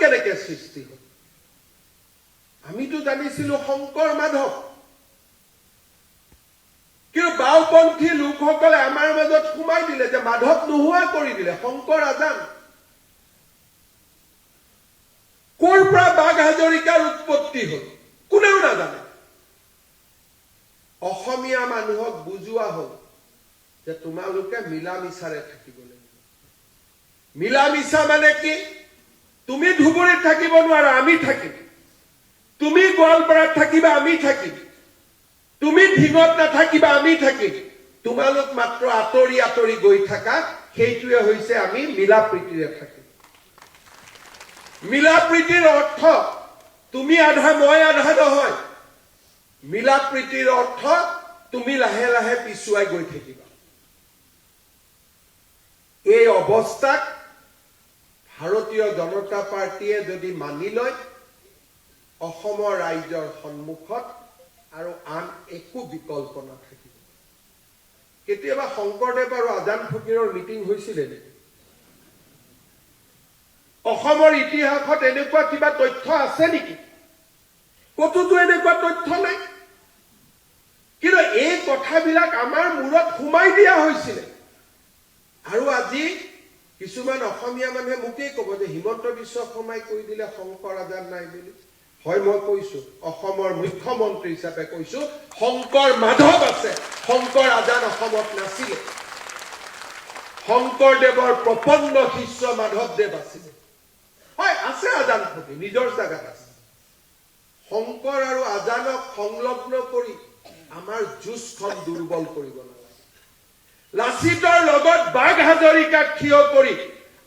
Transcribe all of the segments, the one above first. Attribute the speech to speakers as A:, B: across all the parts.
A: কেনেকৈ সৃষ্টি হ'ল আমিতো জানিছিলোঁ শংকৰ মাধৱ কিন্তু বাওপন্থী লোকসকলে আমাৰ মাজত সোমাই দিলে যে মাধৱ নোহোৱা কৰি দিলে শংকৰ আজান ক'ৰ পৰা বাঘ হাজৰিকাৰ উৎপত্তি হ'ল কোনেও নাজানে অসমীয়া মানুহক বুজোৱা হ'ল যে তোমালোকে মিলা মিছাৰে থাকিব লাগিব মিলা মিছা মানে কি তুমি ধুবুৰীত থাকিব নোৱাৰা আমি থাকিম তুমি গোৱালপাৰাত থাকিবা আমি থাকিম তুমি ঢিঙত নাথাকিবা আমি থাকিম তোমালোক মাত্ৰ আঁতৰি আঁতৰি গৈ থাকা সেইটোৱে হৈছে আমি মিলা প্ৰীতিৰে থাকিম মিলা প্ৰীতিৰ অৰ্থ তুমি আধা মই আধা নহয় মিলা প্ৰীতিৰ অৰ্থ তুমি লাহে লাহে পিছুৱাই গৈ থাকিবা এই অৱস্থাক ভাৰতীয় জনতা পাৰ্টিয়ে যদি মানি লয় অসমৰ ৰাইজৰ সন্মুখত আৰু আন একো বিকল্প নাথাকিব কেতিয়াবা শংকৰদেৱ আৰু আজান ফকীৰৰ মিটিং হৈছিলে নেকি অসমৰ ইতিহাসত এনেকুৱা কিবা তথ্য আছে নেকি কতোতো এনেকুৱা তথ্য নাই কিন্তু এই কথাবিলাক আমাৰ মূৰত সোমাই দিয়া হৈছিলে আৰু আজি কিছুমান অসমীয়া মানুহে মোকেই ক'ব যে হিমন্ত বিশ্ব শৰ্মাই কৈ দিলে শংকৰ আজান নাই বুলি হয় মই কৈছো অসমৰ মুখ্যমন্ত্ৰী হিচাপে কৈছো শংকৰ মাধৱ আছে শংকৰ আজান অসমত নাছিলে শংকৰদেৱৰ প্ৰপন্ন শিষ্য মাধৱদেৱ আছিলে হয় আছে আজান ফকী নিজৰ জাগাত আছে শংকৰ আৰু আজানক সংলগ্ন কৰি আমাৰ যুঁজখন দুৰ্বল কৰিব নালাগে লাচিতৰ লগত বাঘ হাজৰিকাক থিয় কৰি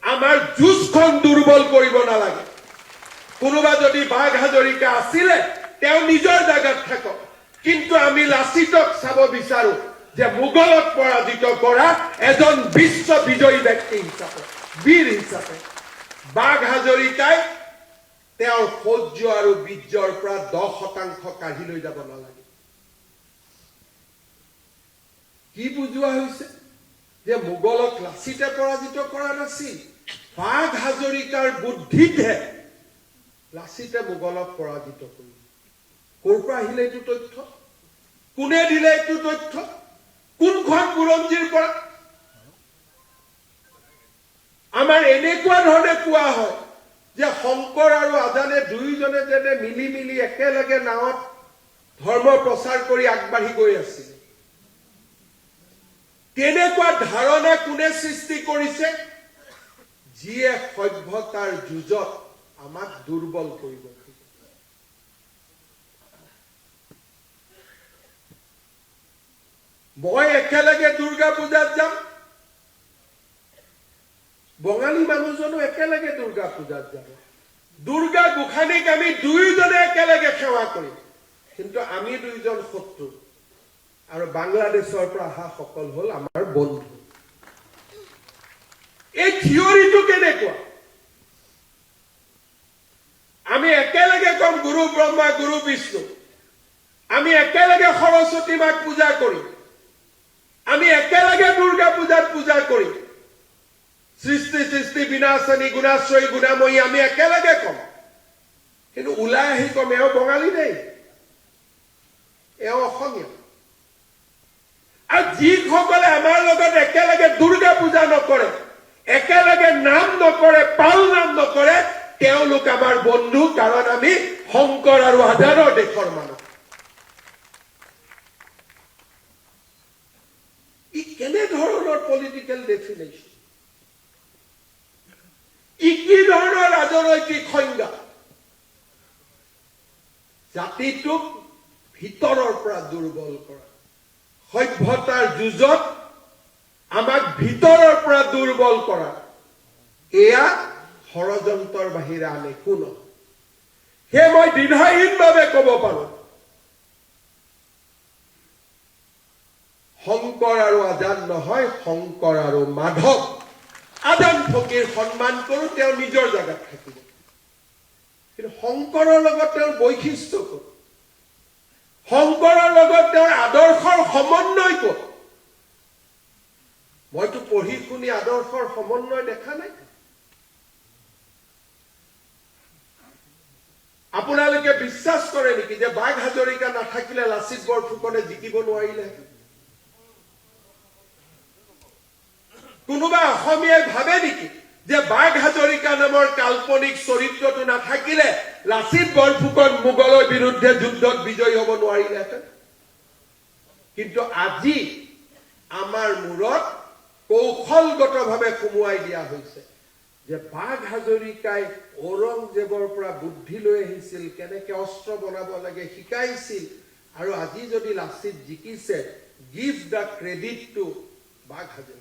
A: আমাৰ যুঁজখন দুৰ্বল কৰিব নালাগে কোনোবা যদি বাঘ হাজৰিকা আছিলে তেওঁ নিজৰ জাগাত থাকক কিন্তু আমি লাচিতক চাব বিচাৰো যে মোগলক পৰাজিত কৰা এজন বিশ্ব বিজয়ী ব্যক্তি হিচাপে বীৰ হিচাপে বাঘ হাজৰিকাই তেওঁৰ শৌৰ্য আৰু বীৰ্যৰ পৰা 10% কাঢ়ি লৈ যাব নালাগে কি বুজোৱা হৈছে যে মোগলক লাচিতে পৰাজিত কৰা নাছিল বাঘ হাজৰিকাৰ বুদ্ধিতহে লাচিতে মোগলক পৰাজিত কৰিল ক'ৰ পৰা আহিলে এইটো তথ্য কোনে দিলে এইটো তথ্য কোনখন বুৰঞ্জীৰ পৰা আমাৰ এনেকুৱা ধৰণে কোৱা হয় যে শংকৰ আৰু আজানে দুয়োজনে যেনে মিলি মিলি একেলগে নাৱত ধৰ্ম প্ৰচাৰ কৰি আগবাঢ়ি গৈ আছিল তেনেকুৱা ধাৰণা কোনে সৃষ্টি কৰিছে যিয়ে সভ্যতাৰ যুঁজত আমাক দুৰ্বল কৰিব মই একেলগে দুৰ্গা পূজাত যাম বঙালী মানুহজনো একেলগে দুৰ্গা পূজাত যাব দুৰ্গা গোসানীক আমি দুয়োজনে একেলগে সেৱা কৰিম কিন্তু আমি দুইজন শত্ৰু আৰু বাংলাদেশৰ পৰা অহা সকল হ'ল আমাৰ বন্ধু এই থিয়ৰিটো কেনেকুৱা আমি একেলগে কম গুৰু ব্ৰহ্মা গুৰু বিষ্ণু আমি একেলগে সৰস্বতী মাক পূজা কৰিম আমি একেলগে দুৰ্গা পূজাত পূজা কৰিম সৃষ্টি সৃষ্টি বিনাশনী গুণাশ্ৰয়ী গুণাময়ী আমি একেলগে কম কিন্তু ওলাই আহি কম এওঁ বঙালী দেই এওঁ অসমীয়া আৰু যিসকলে আমাৰ লগত একেলগে দুৰ্গা পূজা নকৰে একেলগে নাম নকৰে পাল নাম নকৰে তেওঁলোক আমাৰ বন্ধু কাৰণ আমি শংকৰ আৰু আজানৰ দেশৰ মানুহ ই কেনে ধৰণৰ পলিটিকেল ডেফিনেশ্যন ই কি ধৰণৰ ৰাজনৈতিক সংজ্ঞা জাতিটোক ভিতৰৰ পৰা দুৰ্বল কৰা সভ্যতাৰ যুঁজত আমাক ভিতৰৰ পৰা দুৰ্বল কৰা এয়া ষড়যন্ত্ৰৰ বাহিৰে আন একো নহয় সেয়ে মই দ্বিধাহীনভাৱে ক'ব পাৰো শংকৰ আৰু আজান নহয় শংকৰ আৰু মাধৱ আজান ফকীৰ সন্মান কৰো তেওঁ নিজৰ জাগাত থাকিব কিন্তু শংকৰৰ লগত তেওঁৰ বৈশিষ্ট্য ক'ত শংকৰৰ লগত তেওঁৰ আদৰ্শৰ সমন্বয় ক'ত মইতো পঢ়ি শুনি আদৰ্শৰ সমন্বয় দেখা নাই আপোনালোকে বিশ্বাস কৰে নেকি যে বাঘ হাজৰিকা নাথাকিলে লাচিত বৰফুকনে জিকিব নোৱাৰিলে? কোনোবা অসমীয়াই ভাবে নেকি যে বাঘ হাজৰিকা নামৰ কাল্পনিক চৰিত্ৰটো নাথাকিলে লাচিত বৰফুকন মোগলৰ বিৰুদ্ধে যুদ্ধত বিজয়ী হ'ব নোৱাৰিলেহেঁতেন? কিন্তু আজি আমাৰ মূৰত কৌশলগতভাৱে সুমুৱাই দিয়া হৈছে যে বাঘ হাজৰিকাই ঔৰংজেবৰ পৰা বুদ্ধি লৈ আহিছিল, কেনেকে অস্ত্ৰ বনাব লাগে শিকাইছিল, আৰু আজি যদি লাচিত জিকিছে, গিভ দ্য ক্ৰেডিট টু বাঘ হাজৰিকা।